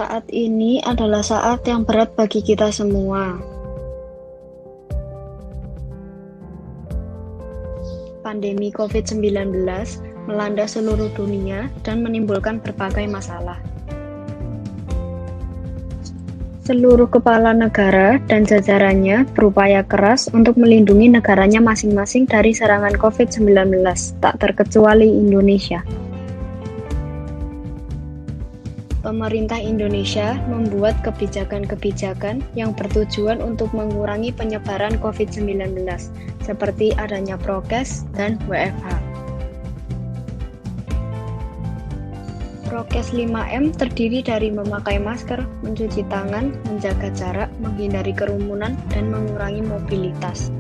Saat ini adalah saat yang berat bagi kita semua. Pandemi COVID-19 melanda seluruh dunia dan menimbulkan berbagai masalah. Seluruh kepala negara dan jajarannya berupaya keras untuk melindungi negaranya masing-masing dari serangan COVID-19, tak terkecuali Indonesia. Pemerintah Indonesia membuat kebijakan-kebijakan yang bertujuan untuk mengurangi penyebaran COVID-19, seperti adanya prokes dan WFH. Prokes 5M terdiri dari memakai masker, mencuci tangan, menjaga jarak, menghindari kerumunan, dan mengurangi mobilitas.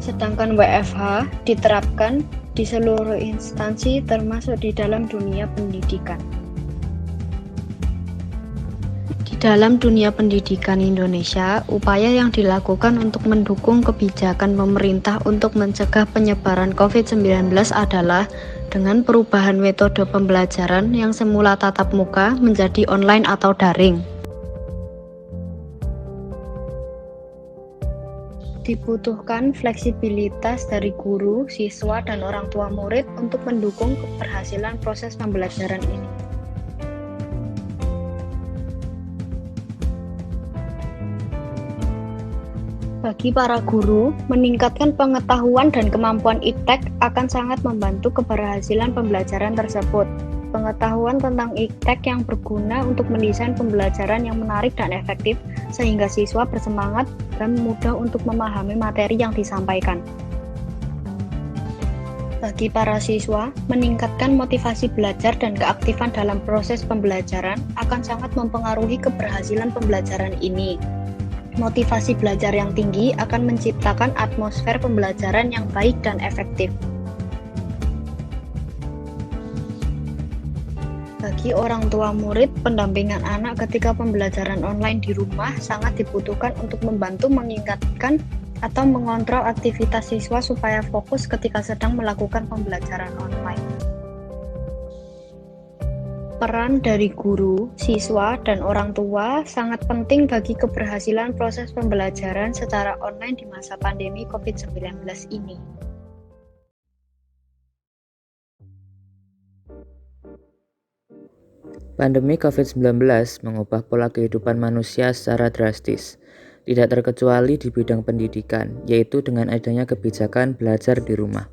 Sedangkan WFH diterapkan di seluruh instansi termasuk di dalam dunia pendidikan. Di dalam dunia pendidikan Indonesia, upaya yang dilakukan untuk mendukung kebijakan pemerintah untuk mencegah penyebaran COVID-19 adalah dengan perubahan metode pembelajaran yang semula tatap muka menjadi online atau daring. Dibutuhkan fleksibilitas dari guru, siswa, dan orang tua murid untuk mendukung keberhasilan proses pembelajaran ini. Bagi para guru, meningkatkan pengetahuan dan kemampuan iptek akan sangat membantu keberhasilan pembelajaran tersebut. Pengetahuan tentang iptek yang berguna untuk mendesain pembelajaran yang menarik dan efektif, sehingga siswa bersemangat dan mudah untuk memahami materi yang disampaikan. Bagi para siswa, meningkatkan motivasi belajar dan keaktifan dalam proses pembelajaran akan sangat mempengaruhi keberhasilan pembelajaran ini. Motivasi belajar yang tinggi akan menciptakan atmosfer pembelajaran yang baik dan efektif. Bagi orang tua murid, pendampingan anak ketika pembelajaran online di rumah sangat dibutuhkan untuk membantu mengingatkan atau mengontrol aktivitas siswa supaya fokus ketika sedang melakukan pembelajaran online. Peran dari guru, siswa, dan orang tua sangat penting bagi keberhasilan proses pembelajaran secara online di masa pandemi COVID-19 ini. Pandemi COVID-19 mengubah pola kehidupan manusia secara drastis, tidak terkecuali di bidang pendidikan, yaitu dengan adanya kebijakan belajar di rumah.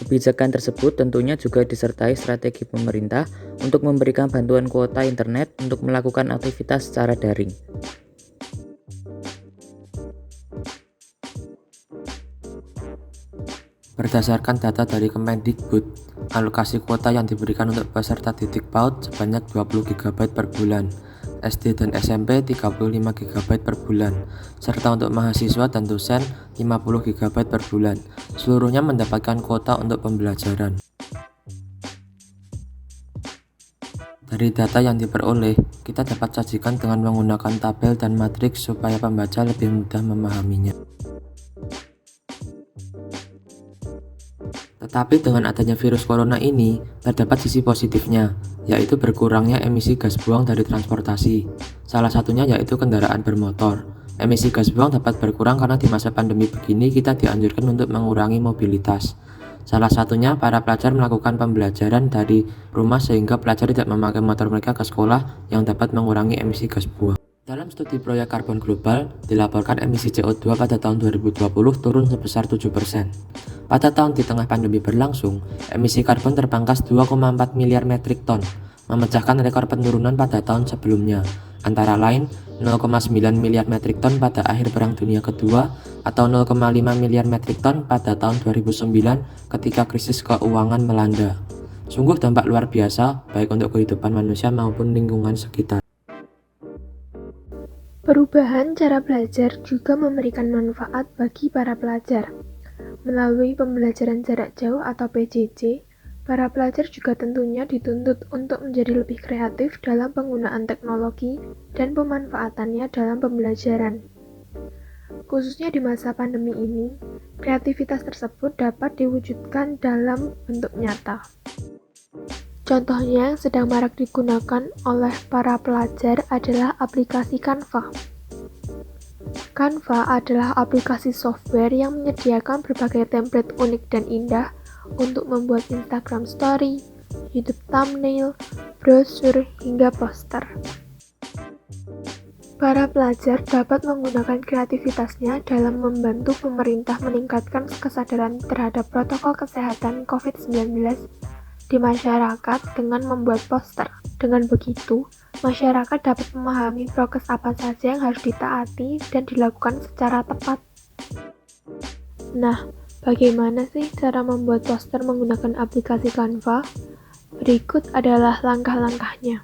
Kebijakan tersebut tentunya juga disertai strategi pemerintah untuk memberikan bantuan kuota internet untuk melakukan aktivitas secara daring. Berdasarkan data dari Kemendikbud, alokasi kuota yang diberikan untuk peserta didik PAUD sebanyak 20 GB per bulan, SD dan SMP 35 GB per bulan, serta untuk mahasiswa dan dosen 50 GB per bulan. Seluruhnya mendapatkan kuota untuk pembelajaran. Dari data yang diperoleh, kita dapat sajikan dengan menggunakan tabel dan matriks supaya pembaca lebih mudah memahaminya. Tetapi dengan adanya virus corona ini, terdapat sisi positifnya, yaitu berkurangnya emisi gas buang dari transportasi. Salah satunya yaitu kendaraan bermotor. Emisi gas buang dapat berkurang karena di masa pandemi begini kita dianjurkan untuk mengurangi mobilitas. Salah satunya para pelajar melakukan pembelajaran dari rumah sehingga pelajar tidak memakai motor mereka ke sekolah yang dapat mengurangi emisi gas buang. Dalam studi proyek karbon global, dilaporkan emisi CO2 pada tahun 2020 turun sebesar 7%. Pada tahun di tengah pandemi berlangsung, emisi karbon terpangkas 2,4 miliar metrik ton, memecahkan rekor penurunan pada tahun sebelumnya, antara lain 0,9 miliar metrik ton pada akhir Perang Dunia Kedua atau 0,5 miliar metrik ton pada tahun 2009 ketika krisis keuangan melanda. Sungguh dampak luar biasa, baik untuk kehidupan manusia maupun lingkungan sekitar. Perubahan cara belajar juga memberikan manfaat bagi para pelajar. Melalui pembelajaran jarak jauh atau PJJ, para pelajar juga tentunya dituntut untuk menjadi lebih kreatif dalam penggunaan teknologi dan pemanfaatannya dalam pembelajaran. Khususnya di masa pandemi ini, kreativitas tersebut dapat diwujudkan dalam bentuk nyata. Contohnya yang sedang marak digunakan oleh para pelajar adalah aplikasi Canva. Canva adalah aplikasi software yang menyediakan berbagai template unik dan indah untuk membuat Instagram Story, YouTube thumbnail, brosur, hingga poster. Para pelajar dapat menggunakan kreativitasnya dalam membantu pemerintah meningkatkan kesadaran terhadap protokol kesehatan COVID-19 di masyarakat dengan membuat poster. Dengan begitu, masyarakat dapat memahami prokes apa saja yang harus ditaati dan dilakukan secara tepat. Nah, bagaimana sih cara membuat poster menggunakan aplikasi Canva? Berikut adalah langkah-langkahnya.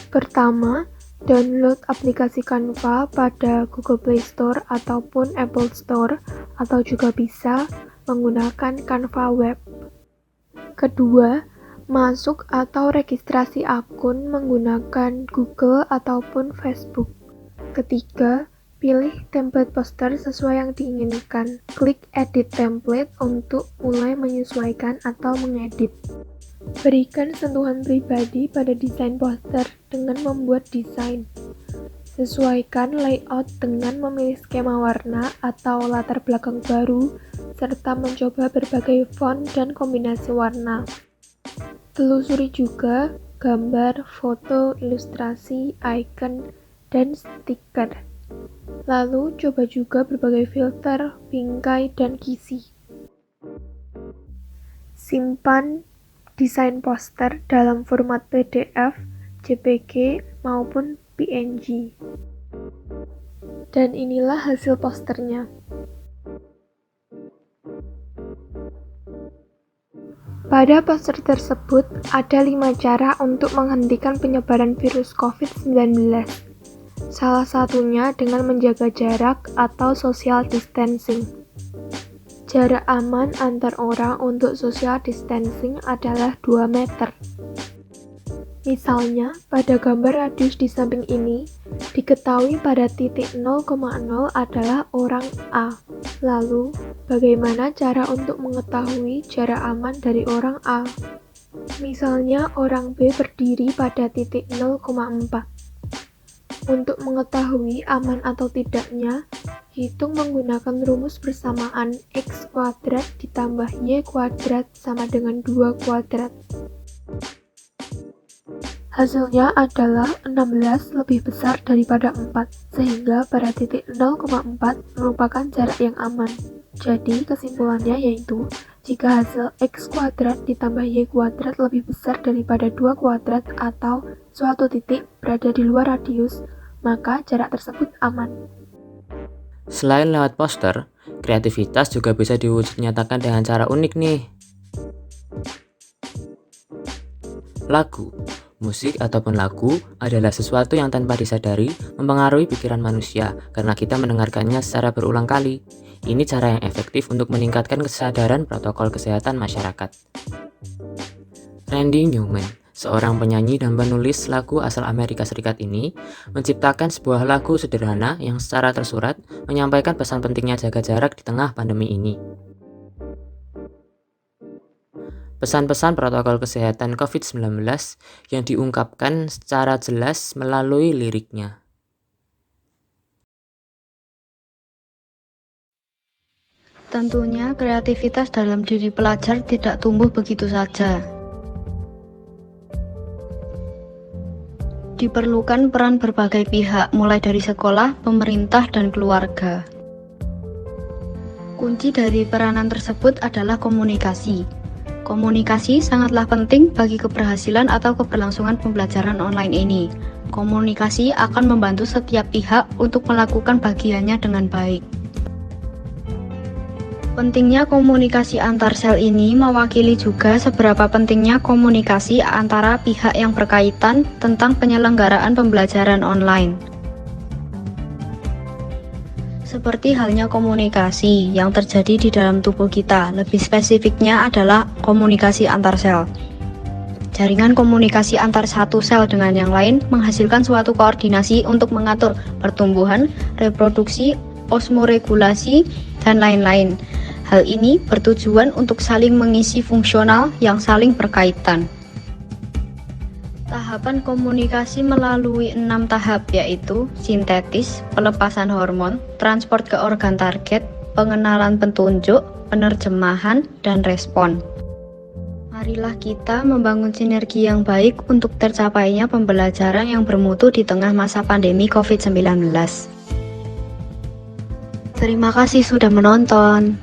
Pertama, download aplikasi Canva pada Google Play Store ataupun Apple Store, atau juga bisa menggunakan Canva Web. Kedua, masuk atau registrasi akun menggunakan Google ataupun Facebook. Ketiga, pilih template poster sesuai yang diinginkan. Klik edit template untuk mulai menyesuaikan atau mengedit. Berikan sentuhan pribadi pada desain poster dengan membuat desain. Sesuaikan layout dengan memilih skema warna atau latar belakang baru, serta mencoba berbagai font dan kombinasi warna. Telusuri juga gambar, foto, ilustrasi, icon, dan stiker. Lalu coba juga berbagai filter, bingkai, dan kisi. Simpan desain poster dalam format PDF, JPG, maupun PNG. Dan inilah hasil posternya. Pada poster tersebut, ada 5 cara untuk menghentikan penyebaran virus COVID-19. Salah satunya dengan menjaga jarak atau social distancing. Jarak aman antar orang untuk social distancing adalah 2 meter. Misalnya, pada gambar radius di samping ini, diketahui pada titik 0,0 adalah orang A. Lalu, bagaimana cara untuk mengetahui jarak aman dari orang A? Misalnya, orang B berdiri pada titik 0,4. Untuk mengetahui aman atau tidaknya, hitung menggunakan rumus persamaan X kuadrat ditambah Y kuadrat sama dengan 2 kuadrat. Hasilnya adalah 16 lebih besar daripada 4, sehingga pada titik 0,4 merupakan jarak yang aman. Jadi kesimpulannya yaitu, jika hasil X kuadrat ditambah Y kuadrat lebih besar daripada 2 kuadrat atau suatu titik berada di luar radius, maka jarak tersebut aman. Selain lewat poster, kreativitas juga bisa diwujudnyatakan dengan cara unik nih. Lagu, musik ataupun lagu adalah sesuatu yang tanpa disadari mempengaruhi pikiran manusia karena kita mendengarkannya secara berulang kali. Ini cara yang efektif untuk meningkatkan kesadaran protokol kesehatan masyarakat. Randy Newman, seorang penyanyi dan penulis lagu asal Amerika Serikat ini, menciptakan sebuah lagu sederhana yang secara tersurat menyampaikan pesan pentingnya jaga jarak di tengah pandemi ini. Pesan-pesan protokol kesehatan COVID-19 yang diungkapkan secara jelas melalui liriknya. Tentunya kreativitas dalam diri pelajar tidak tumbuh begitu saja. Diperlukan peran berbagai pihak, mulai dari sekolah, pemerintah, dan keluarga. Kunci dari peranan tersebut adalah komunikasi. Komunikasi sangatlah penting bagi keberhasilan atau keberlangsungan pembelajaran online ini. Komunikasi akan membantu setiap pihak untuk melakukan bagiannya dengan baik. Pentingnya komunikasi antar sel ini mewakili juga seberapa pentingnya komunikasi antara pihak yang berkaitan tentang penyelenggaraan pembelajaran online. Seperti halnya komunikasi yang terjadi di dalam tubuh kita, lebih spesifiknya adalah komunikasi antar sel. Jaringan komunikasi antar satu sel dengan yang lain menghasilkan suatu koordinasi untuk mengatur pertumbuhan, reproduksi, osmoregulasi, dan lain-lain. Hal ini bertujuan untuk saling mengisi fungsional yang saling berkaitan. Tahapan komunikasi melalui 6 tahap, yaitu sintetis, pelepasan hormon, transport ke organ target, pengenalan petunjuk, penerjemahan, dan respon. Marilah kita membangun sinergi yang baik untuk tercapainya pembelajaran yang bermutu di tengah masa pandemi COVID-19. Terima kasih sudah menonton.